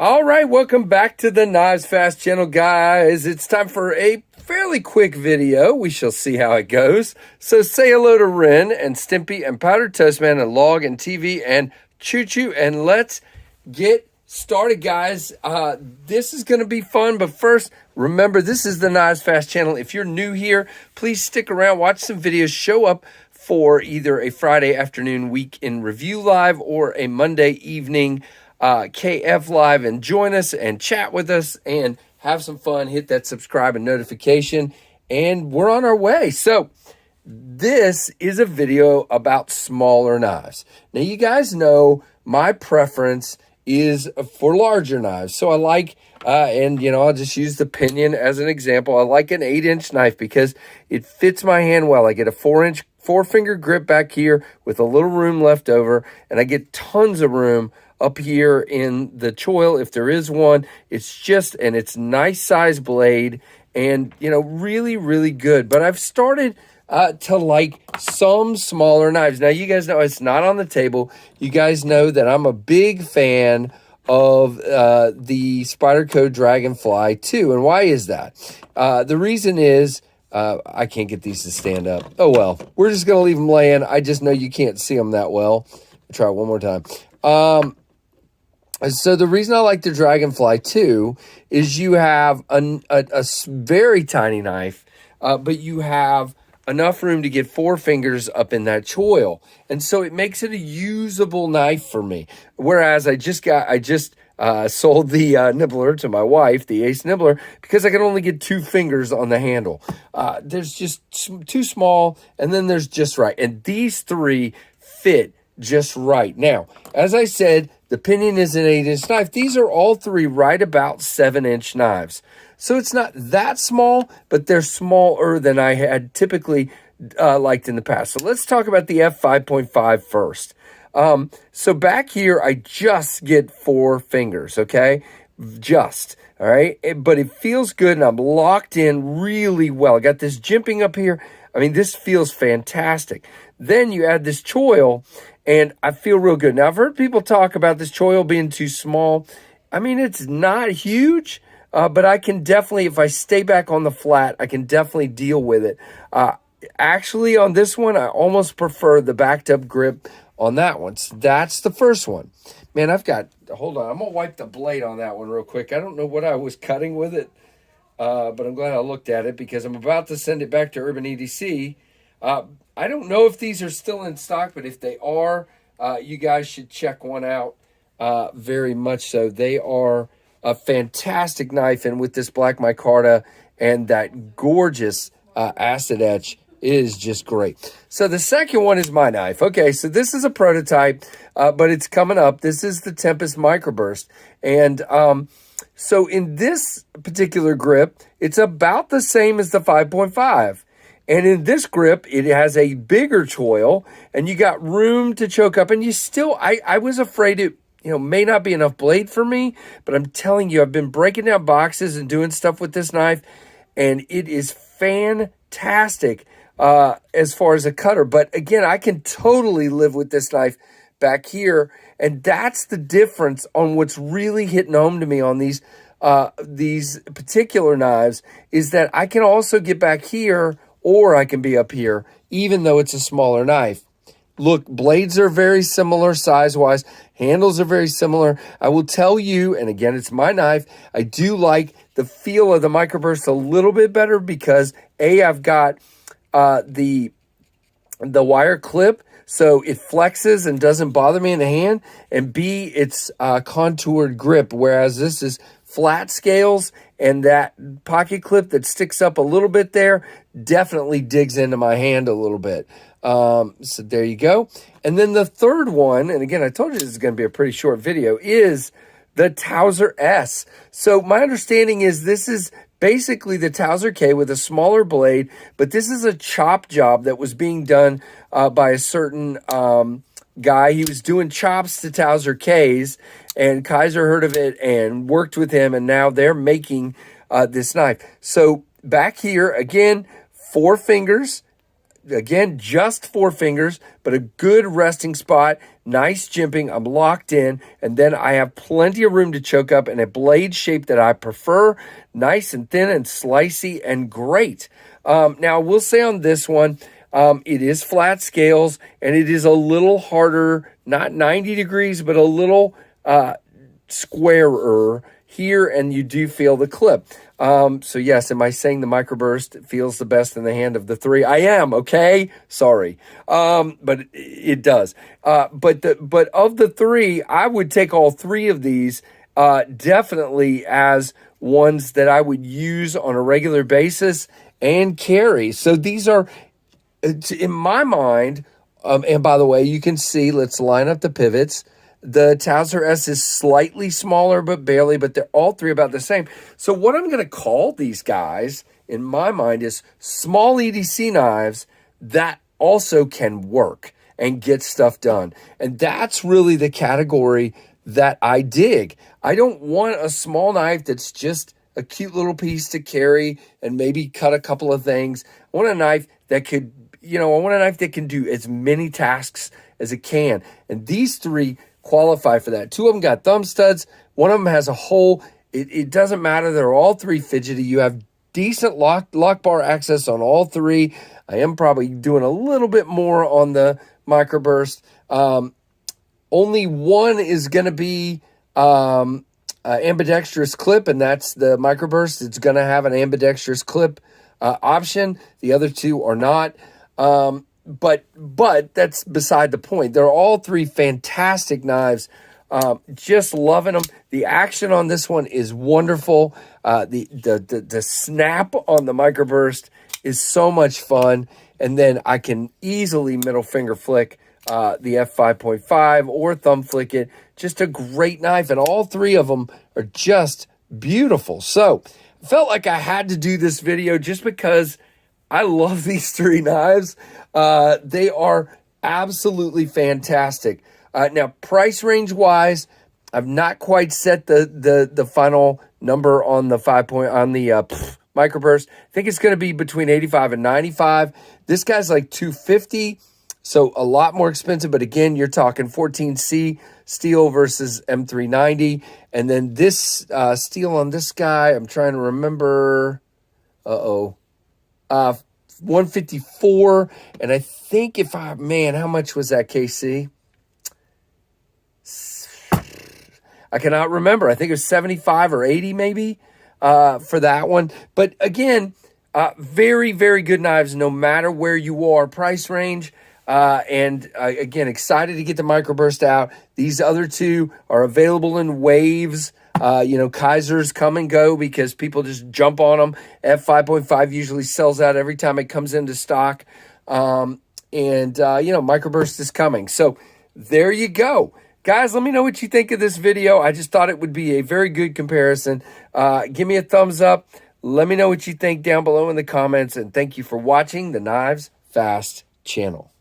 All right, welcome back to the KnivesFAST channel, guys. It's time for a fairly quick video. We shall see how it goes. So say hello to Ren and Stimpy and Powdered Toastman and Log and TV and Choo Choo, and let's get started, guys. This is going to be fun, but first, remember, this is the KnivesFAST channel. If you're new here, please stick around, watch some videos, show up for either a Friday afternoon week in review live or a Monday evening KF live, and join us and chat with us and have some fun. Hit that subscribe and notification, and we're on our way. So this is a video about smaller knives. Now, you guys know my preference is for larger knives. So I like, and you know, I'll just use the pinion as an example. I like an 8-inch knife because it fits my hand well. I get a 4-finger grip back here with a little room left over, and I get tons of room up here in the choil if there is one. It's just, and it's nice size blade, and you know, really, really good. But I've started to like some smaller knives. Now, you guys know it's not on the table. You guys know that I'm a big fan of the Spyderco Dragonfly too. And why is that? The reason is I can't get these to stand up. Oh well, we're just gonna leave them laying. I just know you can't see them that well. I'll try it one more time. So the reason I like the Dragonfly too is you have a very tiny knife, but you have enough room to get 4 fingers up in that choil, and so it makes it a usable knife for me. Whereas I just sold the nibbler to my wife, the Ace nibbler, because I can only get 2 fingers on the handle. There's just too small, and then there's just right, and these 3 fit just right. Now, as I said, the pinion is an 8-inch knife. These are all 3 right about 7-inch knives. So it's not that small, but they're smaller than I had typically liked in the past. So let's talk about the F5.5 first. So back here, I just get 4 fingers, okay? Just, all right? But it feels good, and I'm locked in really well. I got this jimping up here. I mean, this feels fantastic. Then you add this choil, and I feel real good. Now, I've heard people talk about this choil being too small. I mean, it's not huge, but I can definitely, if I stay back on the flat, I can definitely deal with it. Actually, on this one, I almost prefer the backed up grip on that one. So that's the first one. Man, I've got, hold on, I'm going to wipe the blade on that one real quick. I don't know what I was cutting with it, but I'm glad I looked at it because I'm about to send it back to Urban EDC. I don't know if these are still in stock, but if they are, you guys should check one out very much so. They are a fantastic knife, and with this black micarta and that gorgeous acid etch, it is just great. So the second one is my knife. Okay, so this is a prototype, but it's coming up. This is the Tempest Microburst, and so in this particular grip, it's about the same as the 5.5. And in this grip, it has a bigger choil, and you got room to choke up. And you still, I was afraid it, you know, may not be enough blade for me, but I'm telling you, I've been breaking down boxes and doing stuff with this knife, and it is fantastic as far as a cutter. But again, I can totally live with this knife back here, and that's the difference on what's really hitting home to me on these particular knives, is that I can also get back here, or I can be up here, even though it's a smaller knife. Look, blades are very similar size-wise. Handles are very similar. I will tell you, and again, it's my knife, I do like the feel of the Microburst a little bit better because, A, I've got the wire clip, so it flexes and doesn't bother me in the hand, and B, it's contoured grip, whereas this is flat scales, and that pocket clip that sticks up a little bit there definitely digs into my hand a little bit. So there you go. And then the third one, and again, I told you this is going to be a pretty short video, is the Tasser S. So my understanding is this is basically the Tasser K with a smaller blade, but this is a chop job that was being done by a certain guy. He was doing chops to Tasser Ks, and Kaiser heard of it and worked with him, and now they're making this knife. So back here, again, 4 fingers, again, just 4 fingers, but a good resting spot, nice jimping. I'm locked in, and then I have plenty of room to choke up and a blade shape that I prefer, nice and thin and slicey and great. Now, we'll say on this one, it is flat scales, and it is a little harder, not 90 degrees, but a little squarer here, and you do feel the clip. So yes, am I saying the Microburst feels the best in the hand of the 3? I am, okay? Sorry. But it does. But of the 3, I would take all 3 of these definitely as ones that I would use on a regular basis and carry. So these are, in my mind, and by the way, you can see, let's line up the pivots. The Tasser S is slightly smaller, but barely, but they're all 3 about the same. So what I'm going to call these guys, in my mind, is small EDC knives that also can work and get stuff done. And that's really the category that I dig. I don't want a small knife that's just a cute little piece to carry and maybe cut a couple of things. I want a knife that could, I want a knife that can do as many tasks as it can. And these 3 qualify for that. 2 of them got thumb studs. One of them has a hole. It doesn't matter. They're all 3 fidgety. You have decent lock bar access on all 3. I am probably doing a little bit more on the Microburst. Only one is going to be ambidextrous clip, and that's the Microburst. It's going to have an ambidextrous clip option. The other 2 are not. But that's beside the point. They're all 3 fantastic knives. Just loving them. The action on this one is wonderful. The snap on the Microburst is so much fun. And then I can easily middle finger flick the F5.5 or thumb flick it. Just a great knife. And all 3 of them are just beautiful. So I felt like I had to do this video just because I love these 3 knives. They are absolutely fantastic. Now, price range wise, I've not quite set the final number on the Microburst. I think it's going to be between 85 and 95. This guy's like 250, so a lot more expensive. But again, you're talking 14C steel versus M390, and then this steel on this guy, I'm trying to remember. 154, and I think how much was that, KC? I cannot remember. I think it was 75 or 80 maybe for that one. But again, very, very good knives no matter where you are price range. And again, excited to get the Microburst out. These other 2 are available in waves. Kaisers come and go because people just jump on them. F5.5 usually sells out every time it comes into stock. Microburst is coming. So there you go. Guys, let me know what you think of this video. I just thought it would be a very good comparison. Give me a thumbs up. Let me know what you think down below in the comments. And thank you for watching the Knives Fast channel.